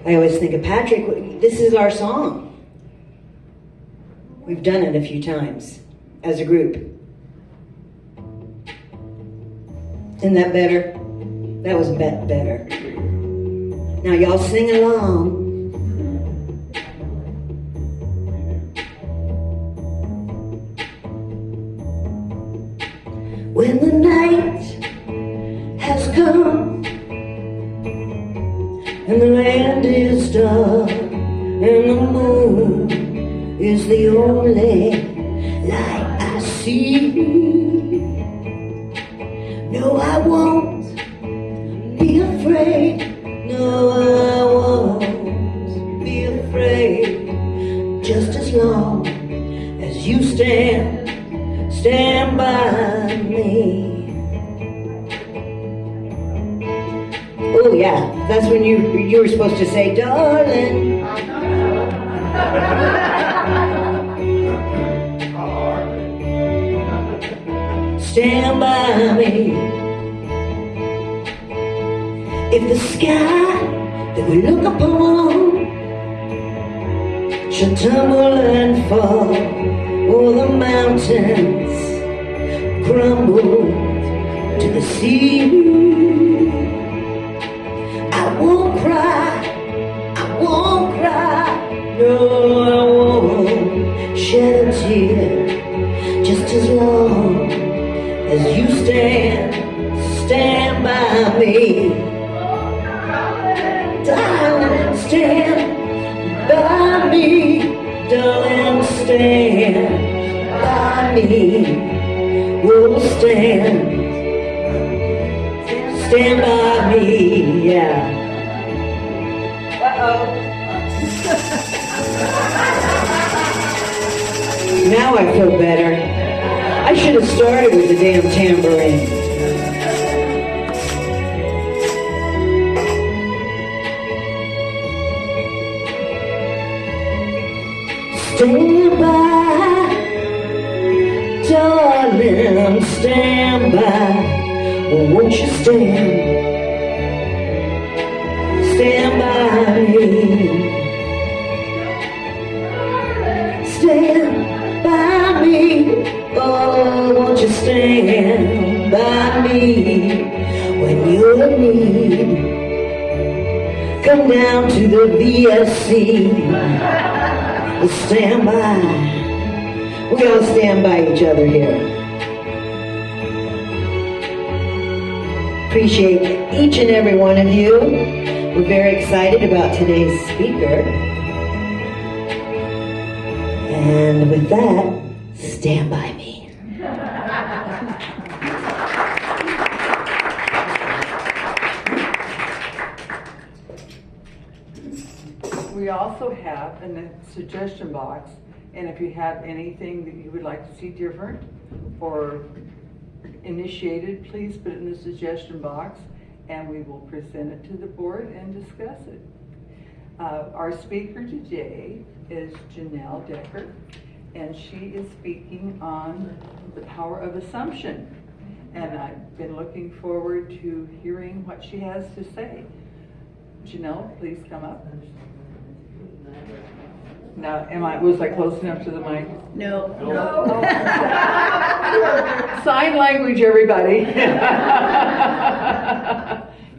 I always think of Patrick. This is our song. We've done it a few times as a group. Isn't that better? That was better. Now y'all sing along. When the night has come and the land is dark and the moon is the only light I see, no, I won't be afraid. No, I won't be afraid. Just as long as you stand by me. Oh yeah, that's when you were supposed to say, darling. Stand by me. If the sky that we look upon should tumble and fall, or the mountains crumble to the sea, I won't cry, no, I won't shed a tear, just as long as you stand by me. Darling, stand by me. Darling, stand by me. We'll stand by me, yeah. Now I feel better. I should have started with the damn tambourine. Stand by, darling, stand by. Won't you stand by me? Stand by me. Oh, won't you stand by me when you're in need? Come down to the VSC. Stand by. We all stand by each other here. Appreciate each and every one of you. We're very excited about today's speaker. And with that, stand by me. We also have a suggestion box, and if you have anything that you would like to see different or initiated, please put it in the suggestion box and we will present it to the board and discuss it. Our speaker today is Jenell Decker, and she is speaking on the power of assumption. And I've been looking forward to hearing what she has to say. Jenell, please come up. Now, was I close enough to the mic? No. Sign language, everybody.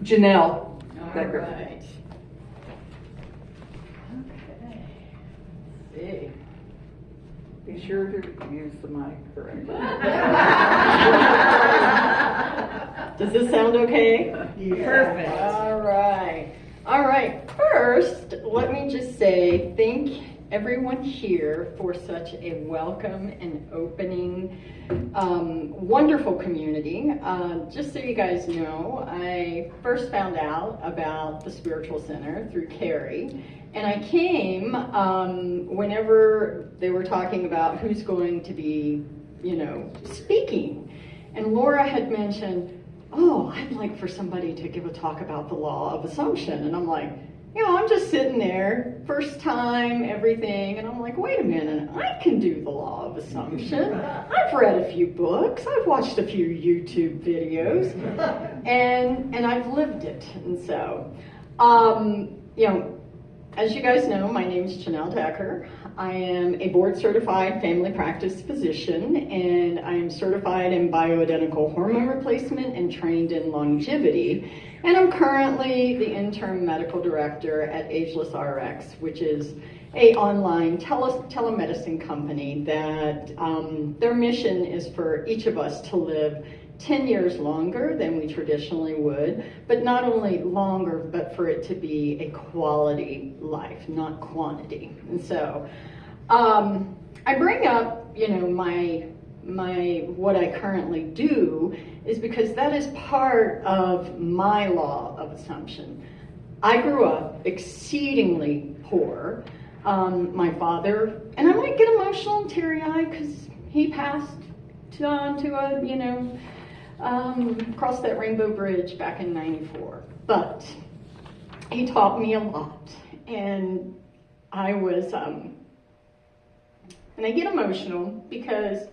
Jenell Decker. All right. Okay. Be sure to use the mic correctly. Does this sound okay? Yeah. Perfect. All right. All right. First, let me just say thank everyone here for such a welcome and opening, wonderful community. Just so you guys know, I first found out about the Spiritual Center through Carrie, and I came whenever they were talking about who's going to be, speaking. And Laura had mentioned, oh, I'd like for somebody to give a talk about the law of assumption. And I'm like, I'm just sitting there, first time, everything, and I'm like, wait a minute, I can do the law of assumption. I've read a few books, I've watched a few YouTube videos, and I've lived it. And so, As you guys know, my name is Jenell Decker. I am a board-certified family practice physician, and I am certified in bioidentical hormone replacement and trained in longevity. And I'm currently the interim medical director at Ageless RX, which is a online telemedicine company that their mission is for each of us to live 10 years longer than we traditionally would, but not only longer, but for it to be a quality life, not quantity. And so I bring up, my what I currently do is because that is part of my law of assumption. I grew up exceedingly poor. My father, and I might get emotional and teary-eyed because he passed on to across that Rainbow Bridge back in '94. But he taught me a lot, and I was, and I get emotional because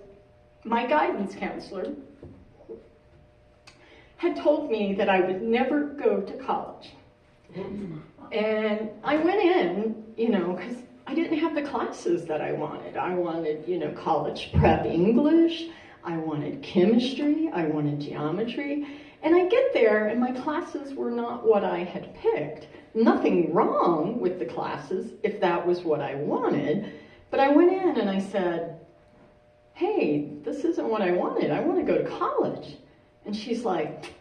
my guidance counselor had told me that I would never go to college. And I went in, because I didn't have the classes that I wanted. I wanted, college prep English. I wanted chemistry, I wanted geometry, and I get there and my classes were not what I had picked. Nothing wrong with the classes if that was what I wanted, but I went in and I said, hey, this isn't what I wanted. I want to go to college. And she's like,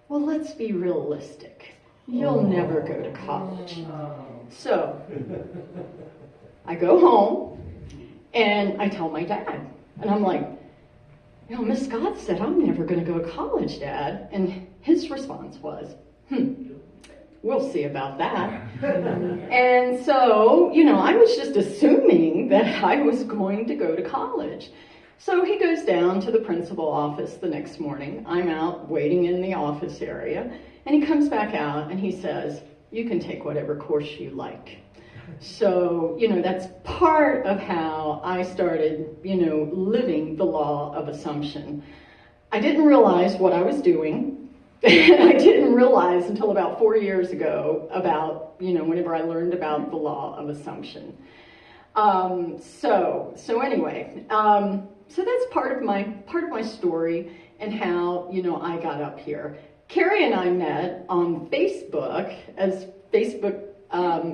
well, let's be realistic. You'll never go to college. So I go home and I tell my dad, and I'm like, Miss Scott said I'm never going to go to college, Dad. And his response was, we'll see about that. And so, I was just assuming that I was going to go to college. So he goes down to the principal office the next morning. I'm out waiting in the office area. And he comes back out and he says, you can take whatever course you like. So, that's part of how I started, living the law of assumption. I didn't realize what I was doing. I didn't realize until about 4 years ago about, whenever I learned about the law of assumption. So anyway, so that's part of my story and how, I got up here. Carrie and I met on Facebook as Facebook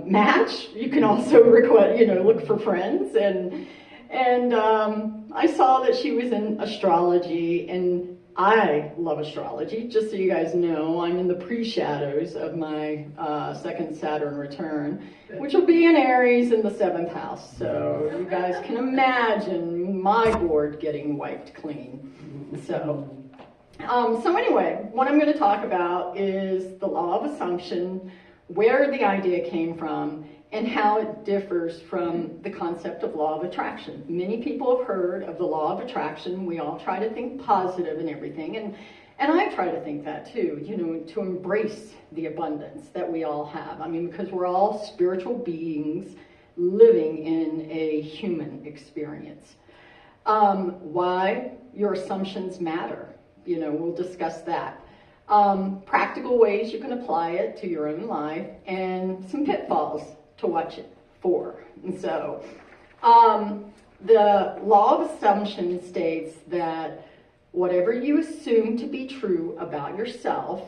match. You can also request, look for friends, and I saw that she was in astrology, and I love astrology. Just so you guys know, I'm in the pre-shadows of my second Saturn return, which will be in Aries in the 7th house. So you guys can imagine my board getting wiped clean. So anyway, what I'm going to talk about is the law of assumption, where the idea came from, and how it differs from the concept of law of attraction. Many people have heard of the law of attraction. We all try to think positive and everything, and I try to think that too, to embrace the abundance that we all have. I mean, because we're all spiritual beings living in a human experience. Why your assumptions matter, we'll discuss that. Practical ways you can apply it to your own life, and some pitfalls to watch it for. And so the law of assumption states that whatever you assume to be true about yourself,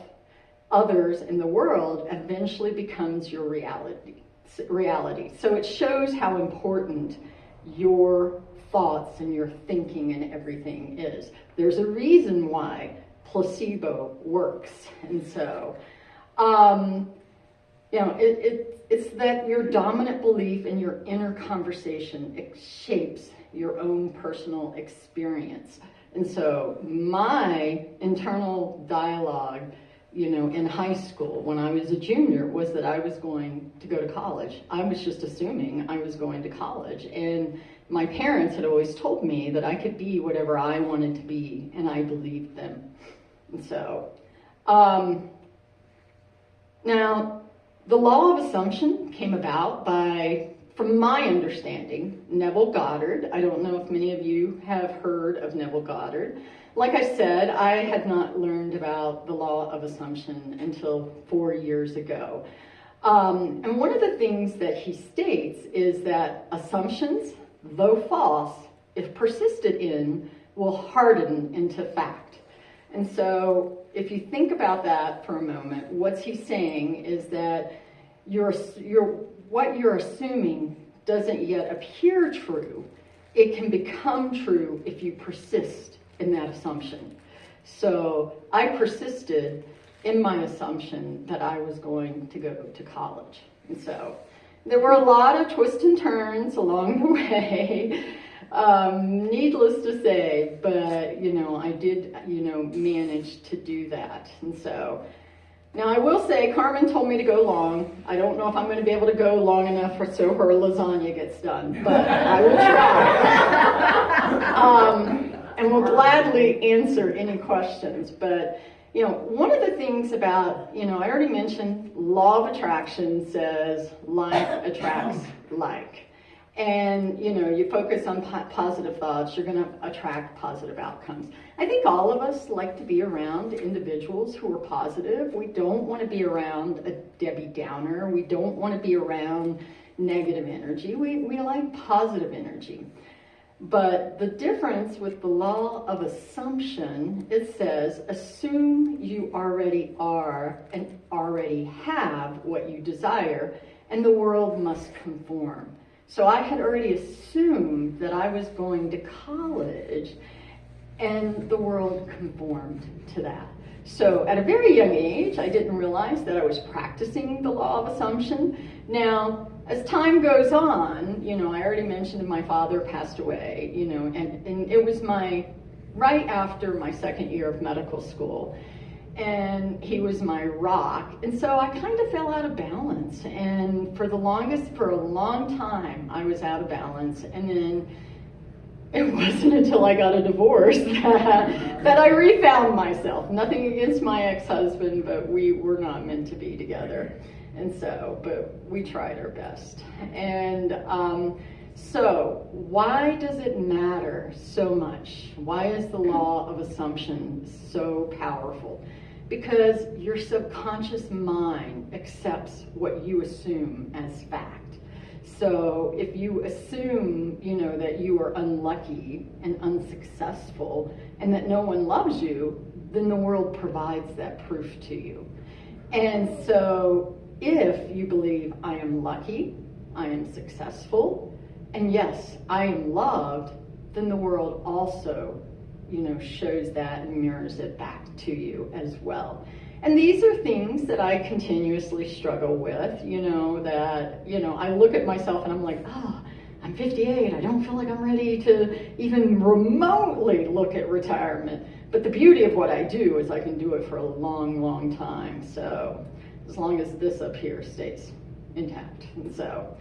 others, and the world eventually becomes your reality. So it shows how important your thoughts and your thinking and everything is. There's a reason why placebo works. And so, it's that your dominant belief in your inner conversation shapes your own personal experience. And so my internal dialogue, in high school when I was a junior was that I was going to go to college. I was just assuming I was going to college. And my parents had always told me that I could be whatever I wanted to be, and I believed them. And so, now, the law of assumption came about by, from my understanding, Neville Goddard. I don't know if many of you have heard of Neville Goddard. Like I said, I had not learned about the law of assumption until 4 years ago. And one of the things that he states is that assumptions, though false, if persisted in, will harden into fact. And so if you think about that for a moment, what he's saying is that what you're assuming doesn't yet appear true. It can become true if you persist in that assumption. So I persisted in my assumption that I was going to go to college. And so there were a lot of twists and turns along the way, needless to say, but, I did, manage to do that. And so, now I will say, Carmen told me to go long. I don't know if I'm going to be able to go long enough so her lasagna gets done, but I will try. And will gladly answer any questions. But, one of the things about, I already mentioned, law of attraction says like attracts like. And, you focus on positive thoughts, you're going to attract positive outcomes. I think all of us like to be around individuals who are positive. We don't want to be around a Debbie Downer. We don't want to be around negative energy. We like positive energy. But the difference with the law of assumption, it says, assume you already are and already have what you desire, and the world must conform. So I had already assumed that I was going to college, and the world conformed to that. So at a very young age, I didn't realize that I was practicing the law of assumption. Now, as time goes on, I already mentioned my father passed away, and it was right after my second year of medical school. And he was my rock. And so I kind of fell out of balance. And for a long time, I was out of balance. And then it wasn't until I got a divorce that I refound myself. Nothing against my ex-husband, but we were not meant to be together. And so, but we tried our best. And so why does it matter so much? Why is the law of assumption so powerful? Because your subconscious mind accepts what you assume as fact. So if you assume, that you are unlucky and unsuccessful and that no one loves you, then the world provides that proof to you. And so if you believe I am lucky, I am successful, and yes, I am loved, then the world also shows that and mirrors it back to you as well. And these are things that I continuously struggle with, I look at myself and I'm like, I'm 58, I don't feel like I'm ready to even remotely look at retirement. But the beauty of what I do is I can do it for a long, long time. So as long as this up here stays intact. And so,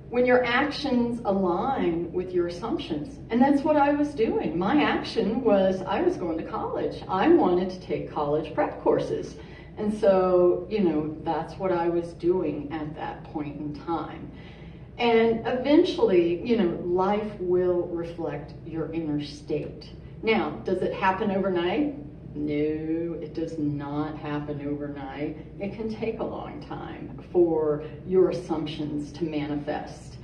when your actions align with your assumptions. And that's what I was doing. My action was I was going to college. I wanted to take college prep courses. And so, that's what I was doing at that point in time. And eventually, life will reflect your inner state. Now, does it happen overnight? No, it does not happen overnight. It can take a long time for your assumptions to manifest.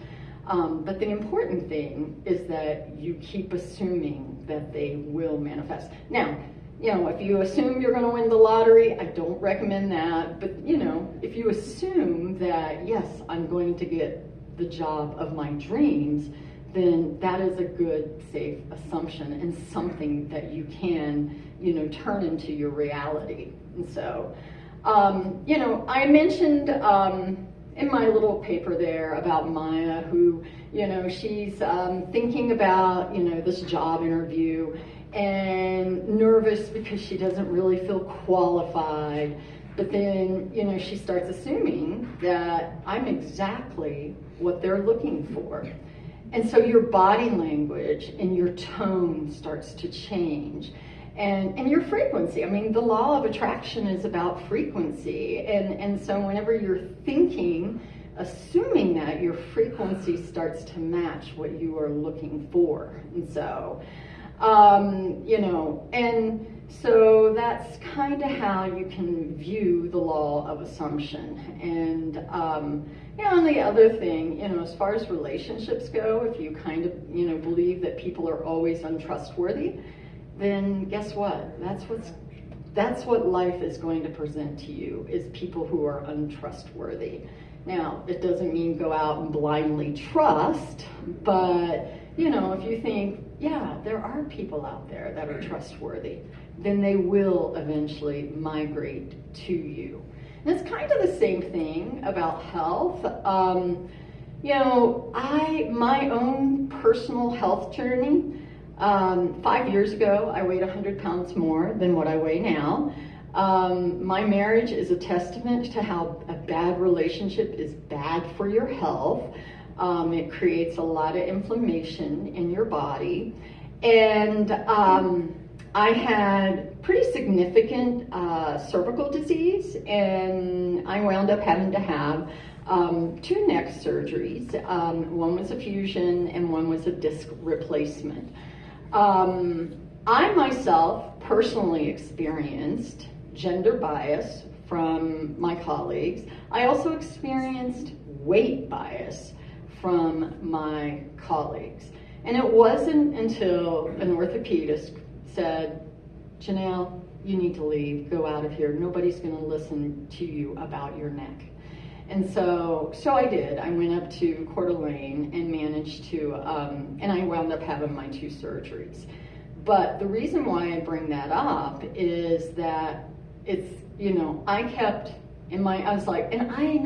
But the important thing is that you keep assuming that they will manifest. Now, if you assume you're going to win the lottery, I don't recommend that. But, if you assume that, yes, I'm going to get the job of my dreams, then that is a good, safe assumption and something that you can, turn into your reality. And so, I mentioned in my little paper there about Maya, who, she's thinking about, this job interview and nervous because she doesn't really feel qualified. But then, she starts assuming that I'm exactly what they're looking for. And so your body language and your tone starts to change. And your frequency. I mean, the law of attraction is about frequency. And so whenever you're thinking, assuming that, your frequency starts to match what you are looking for. And so, You know, and so that's kind of how you can view the law of assumption. And you know, and the other thing, you know, as far as relationships go, if you kind of, you know, believe that people are always untrustworthy, then guess what? That's what life is going to present to you, is people who are untrustworthy. Now, it doesn't mean go out and blindly trust, but, you know, if you think, yeah, there are people out there that are trustworthy, then they will eventually migrate to you. And it's kind of the same thing about health. You know, my own personal health journey, 5 years ago, I weighed 100 pounds more than what I weigh now. My marriage is a testament to how a bad relationship is bad for your health. It creates a lot of inflammation in your body. And I had pretty significant cervical disease, and I wound up having to have 2 neck surgeries. One was a fusion and one was a disc replacement. I myself personally experienced gender bias from my colleagues. I also experienced weight bias from my colleagues. And it wasn't until an orthopedist said, Jenell, you need to leave, go out of here. Nobody's going to listen to you about your neck. And so I did. I went up to Coeur d'Alene and managed to, and I wound up having my 2 surgeries. But the reason why I bring that up is that it's, you know, I kept in my, I was like, and I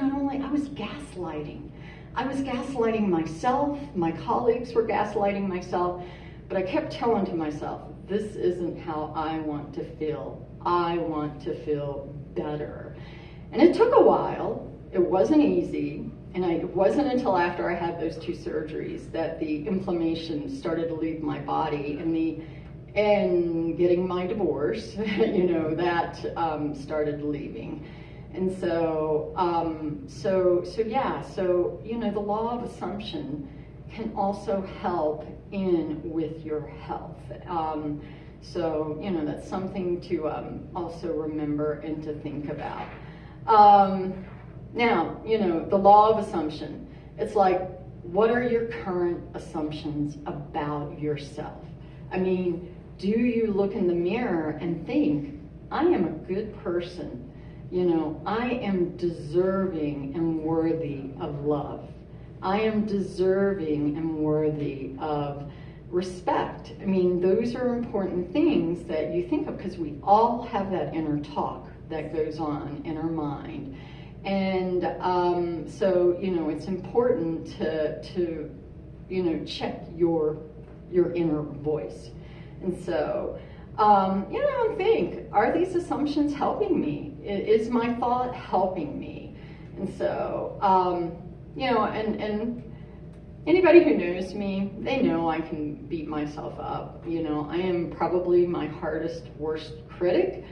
was gaslighting. I was gaslighting myself, my colleagues were gaslighting myself, but I kept telling to myself, this isn't how I want to feel. I want to feel better. And it took a while. It wasn't easy. And it wasn't until after I had those 2 surgeries that the inflammation started to leave my body, and getting my divorce, you know, that started leaving. And so, you know, the law of assumption can also help with your health. So, you know, that's something to also remember and to think about. Now, you know, the law of assumption, it's like, what are your current assumptions about yourself? I mean, do you look in the mirror and think, I am a good person? You know, I am deserving and worthy of love. I am deserving and worthy of respect. I mean, those are important things that you think of, because we all have that inner talk that goes on in our mind. And so, you know, it's important to you know, check your inner voice. And so, you know, and think, are these assumptions helping me? Is my thought helping me? And so, you know, and anybody who knows me, they know I can beat myself up. You know, I am probably my hardest, worst critic.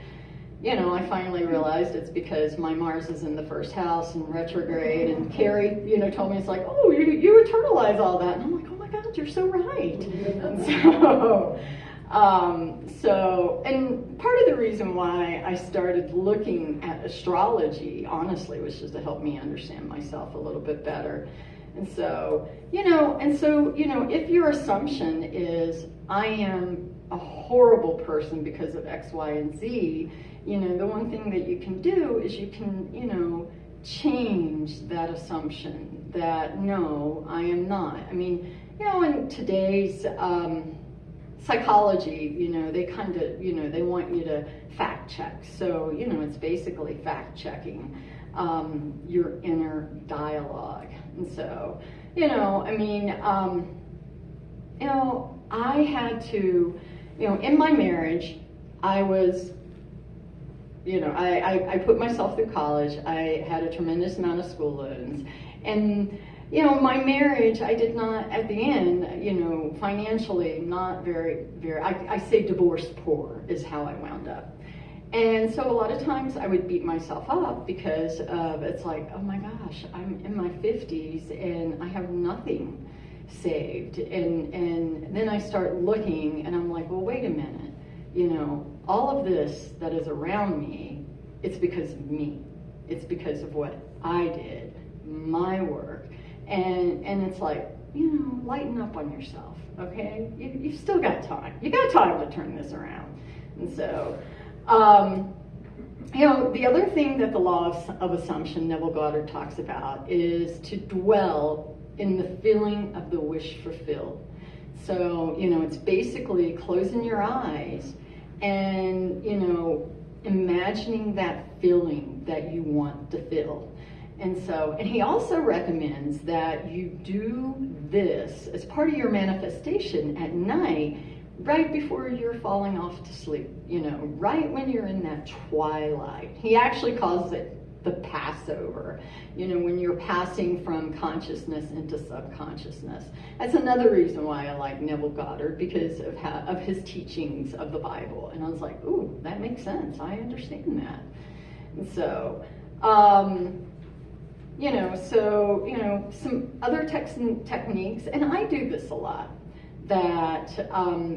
You know, I finally realized it's because my Mars is in the 1st house and retrograde, and Carrie, you know, told me, it's like, oh, you internalize all that. And I'm like, oh my God, you're so right. And part of the reason why I started looking at astrology, honestly, was just to help me understand myself a little bit better. And so, you know, if your assumption is, I am a horrible person because of X, Y, and Z, you know, the one thing that you can do is you can, you know, change that assumption that, no, I am not. I mean, you know, in today's psychology, you know, they kind of, you know, they want you to fact check. So, you know, it's basically fact checking your inner dialogue. And so, you know, I mean, you know, I had to, you know, in my marriage, I was, you know, I put myself through college. I had a tremendous amount of school loans. And, you know, my marriage, I did not, at the end, you know, financially, not very, I say divorce poor is how I wound up. And so a lot of times I would beat myself up because of, it's like, oh my gosh, I'm in my 50s and I have nothing. saved. And then I start looking and I'm like, well, wait a minute, you know, all of this that is around me, it's because of me. It's because of what I did, my work. And it's like, you know, lighten up on yourself, okay? You've still got time. You got time to turn this around. And so, you know, the other thing that the law of assumption, Neville Goddard talks about, is to dwell in the feeling of the wish fulfilled. So, you know, it's basically closing your eyes and, you know, imagining that feeling that you want to feel. And so, and he also recommends that you do this as part of your manifestation at night, right before you're falling off to sleep, you know, right when you're in that twilight. He actually calls it the Passover, you know, when you're passing from consciousness into subconsciousness. That's another reason why I like Neville Goddard, because of his teachings of the Bible. And I was like, ooh, that makes sense. I understand that. And so, you know, some other techniques, and I do this a lot, that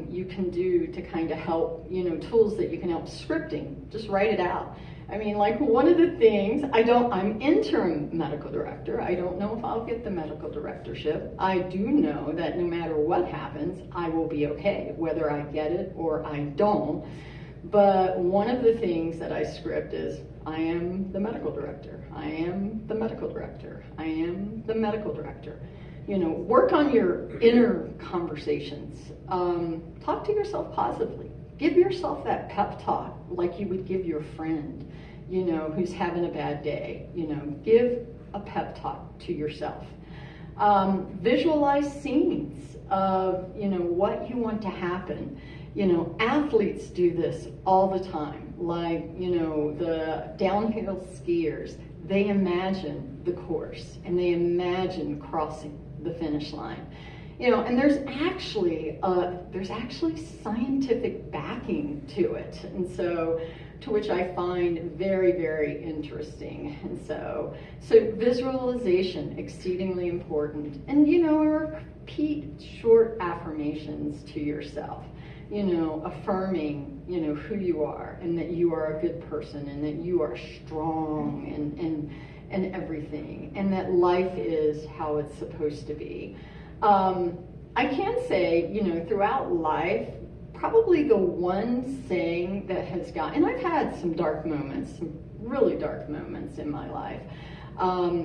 you can do to kind of help, you know, tools that you can help scripting. Just write it out. I mean, like, one of the things, I'm interim medical director. I don't know if I'll get the medical directorship. I do know that no matter what happens, I will be okay, whether I get it or I don't. But one of the things that I script is, I am the medical director. I am the medical director. I am the medical director. You know, work on your inner conversations. Talk to yourself positively. Give yourself that pep talk like you would give your friend, you know, who's having a bad day. You know, give a pep talk to yourself. Visualize scenes of, you know, what you want to happen. You know, athletes do this all the time. Like, you know, the downhill skiers, they imagine the course and they imagine crossing the finish line. You know, and there's actually scientific backing to it, and so, to which I find very, very interesting. And so visualization, exceedingly important. And, you know, repeat short affirmations to yourself, you know, affirming, you know, who you are and that you are a good person and that you are strong and everything, and that life is how it's supposed to be. I can say, you know, throughout life, probably the one saying that has and I've had some dark moments, some really dark moments in my life.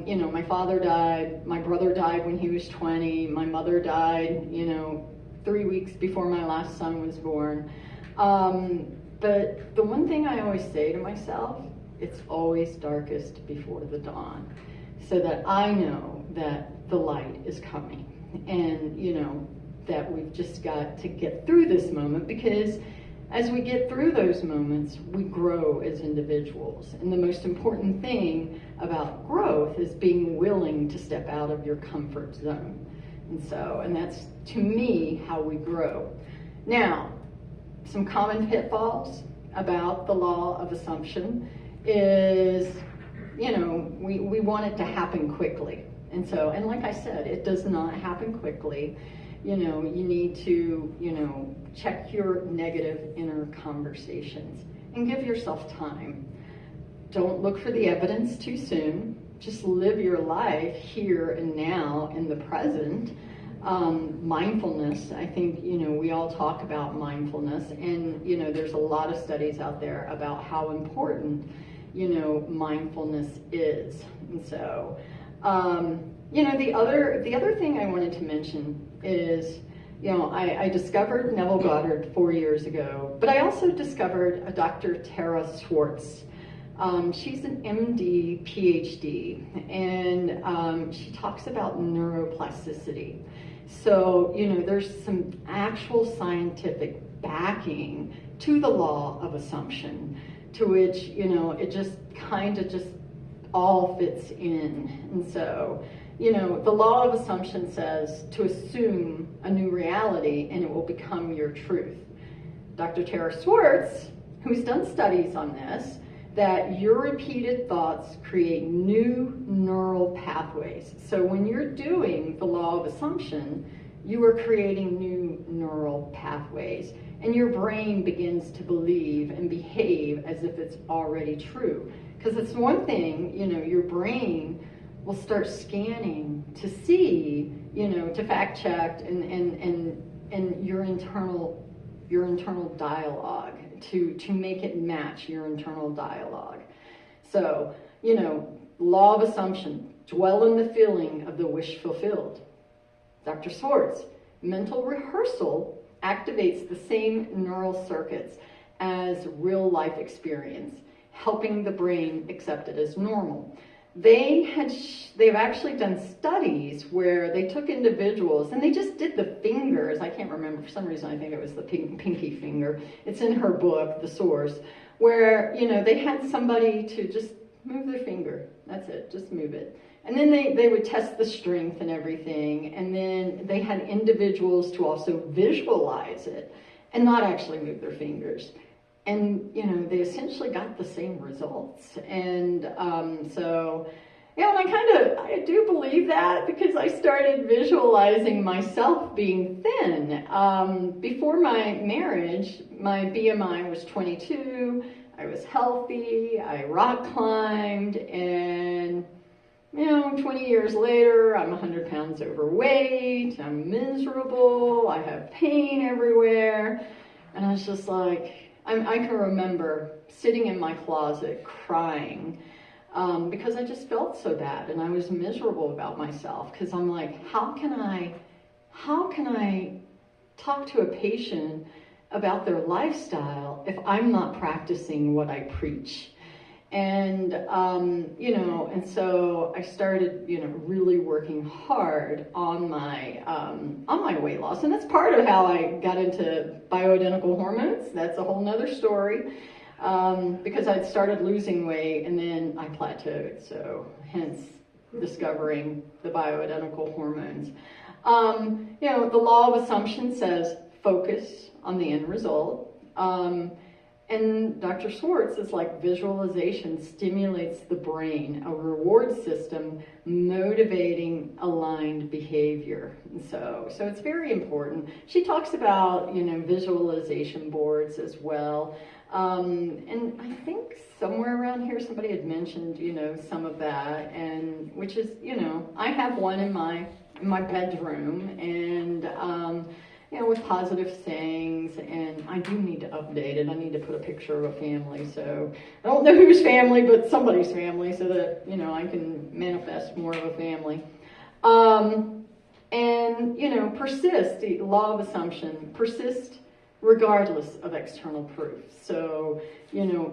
You know, my father died, my brother died when he was 20, my mother died, you know, 3 weeks before my last son was born. But the one thing I always say to myself, it's always darkest before the dawn, so that I know that the light is coming. And, you know, that we've just got to get through this moment, because as we get through those moments, we grow as individuals. And the most important thing about growth is being willing to step out of your comfort zone. And that's, to me, how we grow. Now, some common pitfalls about the law of assumption is, you know, we want it to happen quickly. And like I said, it does not happen quickly. You know, you need to, you know, check your negative inner conversations and give yourself time. Don't look for the evidence too soon. Just live your life here and now in the present. Mindfulness, I think, you know, we all talk about mindfulness, and, you know, there's a lot of studies out there about how important, you know, mindfulness is. And so, you know, the other thing I wanted to mention is, you know, I discovered Neville Goddard 4 years ago, but I also discovered a Dr. Tara Swartz. She's an MD, PhD, and she talks about neuroplasticity. So, you know, there's some actual scientific backing to the law of assumption, to which, you know, it just kind of just all fits in. And so, you know, the law of assumption says to assume a new reality and it will become your truth. Dr. Tara Swartz, who's done studies on this, that your repeated thoughts create new neural pathways. So when you're doing the law of assumption, you are creating new neural pathways, and your brain begins to believe and behave as if it's already true. Because it's one thing, your brain will start scanning to see, to fact check and your internal dialogue to make it match your internal dialogue. So, law of assumption, dwell in the feeling of the wish fulfilled. Dr. Swartz, mental rehearsal activates the same neural circuits as real life experience, helping the brain accept it as normal. They've actually done studies where they took individuals and they just did the fingers. I can't remember, for some reason I think it was the pinky finger. It's in her book, The Source, where they had somebody to just move their finger. That's it, just move it. And then they would test the strength and everything, and then they had individuals to also visualize it and not actually move their fingers. And, they essentially got the same results. And so, and I do believe that, because I started visualizing myself being thin. Before my marriage, my BMI was 22, I was healthy, I rock climbed, and 20 years later, I'm 100 pounds overweight, I'm miserable, I have pain everywhere. And I was just like, I can remember sitting in my closet crying because I just felt so bad, and I was miserable about myself, because I'm like, how can I talk to a patient about their lifestyle if I'm not practicing what I preach? And and so I started really working hard on my weight loss, and that's part of how I got into bioidentical hormones. That's a whole nother story, because I'd started losing weight and then I plateaued, so hence discovering the bioidentical hormones. The law of assumption says focus on the end result. And Dr. Swartz is like visualization stimulates the brain, a reward system motivating aligned behavior. And so it's very important. She talks about, visualization boards as well. And I think somewhere around here somebody had mentioned, some of that, and which is, I have one in my bedroom, and with positive sayings, and I do need to update it. I need to put a picture of a family, so I don't know whose family, but somebody's family, so that, I can manifest more of a family. And, persist, the law of assumption, persist regardless of external proof. So,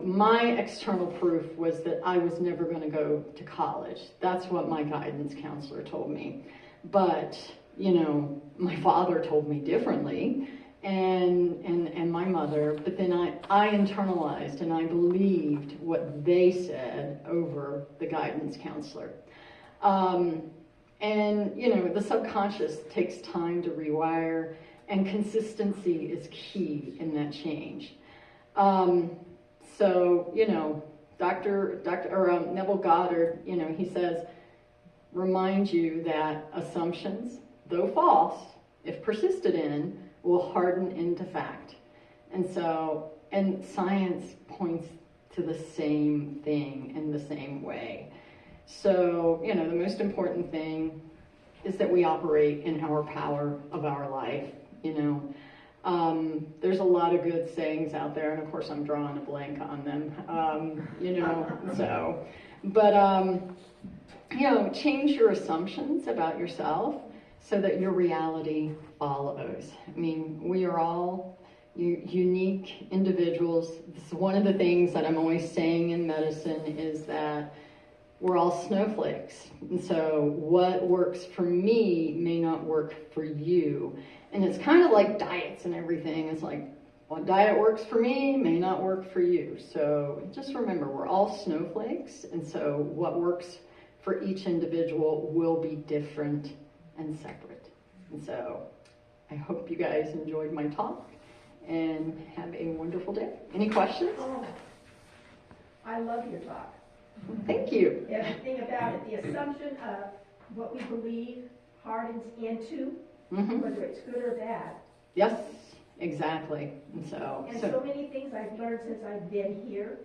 my external proof was that I was never going to go to college. That's what my guidance counselor told me. But my father told me differently, and my mother, but then I internalized and I believed what they said over the guidance counselor. The subconscious takes time to rewire, and consistency is key in that change. Dr. Neville Goddard, he says, remind you that assumptions, though false, if persisted in, will harden into fact. And science points to the same thing in the same way. So, the most important thing is that we operate in our power of our life, There's a lot of good sayings out there, and of course I'm drawing a blank on them, change your assumptions about yourself so that your reality follows. I mean, we are all unique individuals. This is one of the things that I'm always saying in medicine, is that we're all snowflakes. And so what works for me may not work for you. And it's kind of like diets and everything. It's like, what diet works for me may not work for you. So just remember, we're all snowflakes. And so what works for each individual will be different and separate. And so I hope you guys enjoyed my talk and have a wonderful day. Any questions? I love your talk. Thank you. Everything about it, the assumption of what we believe hardens into, whether it's good or bad. Yes, exactly. And so many things I've learned since I've been here,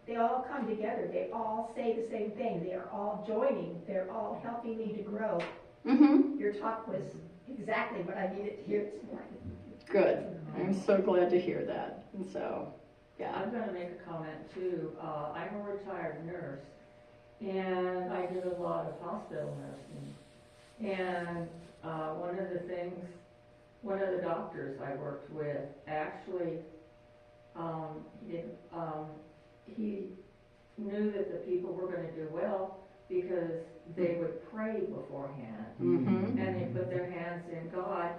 they all come together. They all say the same thing. They are all joining. They're all helping me to grow. Your talk was exactly what I needed to hear this morning. good. I'm so glad to hear that. And so, yeah. I'm going to make a comment too. I'm a retired nurse, and I did a lot of hospital nursing. And one of the doctors I worked with actually, he knew that the people were going to do well because they would pray beforehand, and they put their hands in God,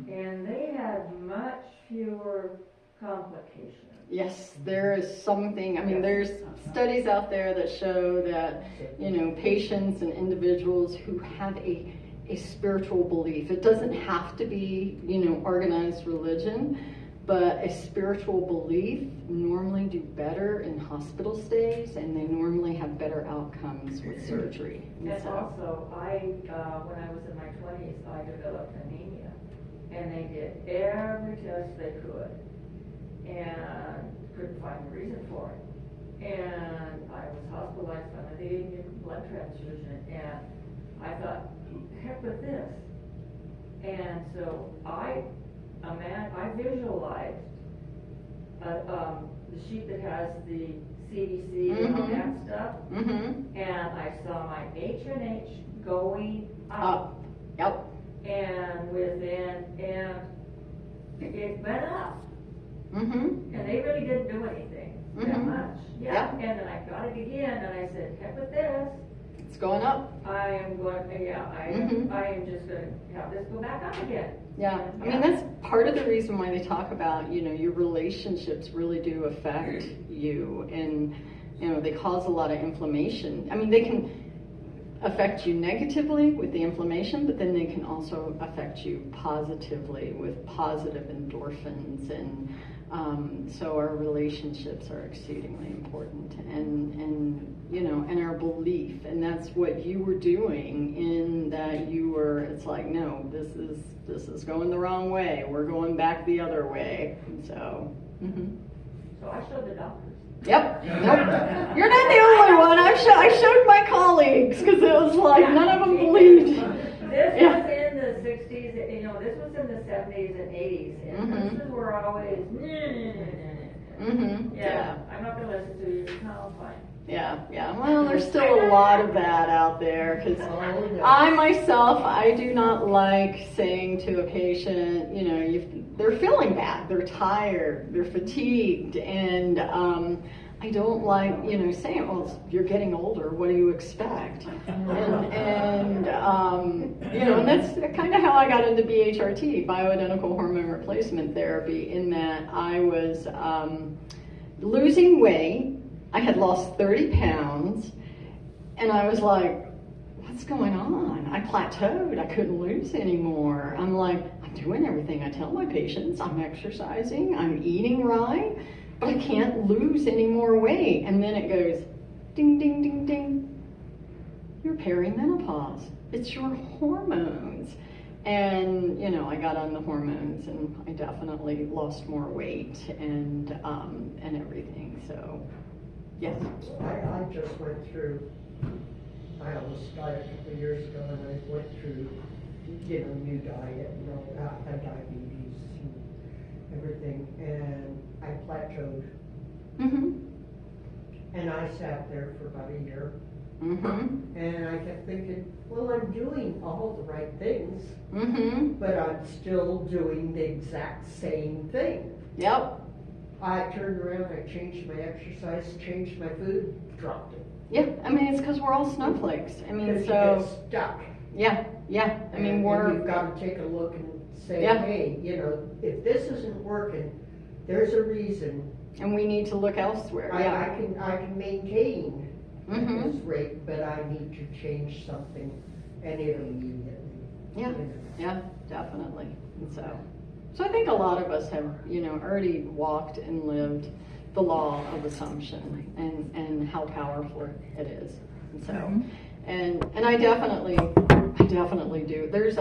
and they had much fewer complications. Yes, there is something, I mean, there's studies out there that show that, patients and individuals who have a spiritual belief, it doesn't have to be, organized religion, but a spiritual belief normally do better in hospital stays, and they normally have better outcomes with surgery. And also, when I was in my 20s, I developed anemia, and they did every test they could, and couldn't find a reason for it. And I was hospitalized on a blood transfusion, and I thought, heck with this. And so I visualized the sheet that has the CDC and all that stuff, and I saw my H&H going up. Yep. And it went up. And they really didn't do anything that much. Yeah. And then I got it again, and I said, heck with this. It's going up. I am just going to have this go back up again. Yeah, I mean, that's part of the reason why they talk about, your relationships really do affect you, and, they cause a lot of inflammation. I mean, they can affect you negatively with the inflammation, but then they can also affect you positively with positive endorphins, and so our relationships are exceedingly important, and our belief, and that's what you were doing in that it's like, no, this is going the wrong way, we're going back the other way, and so. So I showed the doctors. Yep. Nope. You're not the only one. I showed my colleagues because it was like none of them believed. This was in the 60s. This was in the 70s and 80s, and nurses were always. Yeah. I'm not going to listen to you. No, fine. Yeah. Well, there's still a lot of that out there because I myself, I do not like saying to a patient, they're feeling bad, they're tired, they're fatigued, and I don't like, saying, well, you're getting older, what do you expect? And that's kind of how I got into BHRT, bioidentical hormone replacement therapy, in that I was losing weight. I had lost 30 pounds, and I was like, what's going on? I plateaued. I couldn't lose anymore. I'm like, I'm doing everything I tell my patients. I'm exercising. I'm eating right, but I can't lose any more weight. And then it goes, ding, ding, ding, ding. You're perimenopause. It's your hormones. And, I got on the hormones, and I definitely lost more weight and everything, so. Yes. I just went through, I almost died a couple of years ago, and I went through, new diet, I had diabetes and everything, and I plateaued. And I sat there for about a year, and I kept thinking, well, I'm doing all the right things, but I'm still doing the exact same thing. Yep. I turned around, I changed my exercise, changed my food, dropped it. Yeah, I mean, it's because we're all snowflakes. I mean, Because so. you get stuck. Yeah. I mean, and you've got to take a look and say, hey, if this isn't working, there's a reason. And we need to look elsewhere. I can maintain at this rate, but I need to change something, and it immediately. Yeah, definitely. And so I think a lot of us have, already walked and lived the law of assumption and how powerful it is. And so, and I definitely do. There's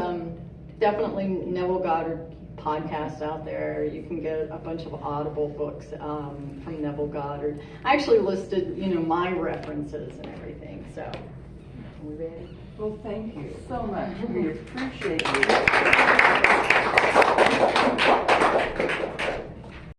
definitely Neville Goddard podcasts out there. You can get a bunch of Audible books from Neville Goddard. I actually listed, my references and everything. So, are we ready? Well, thank you so much. We appreciate you.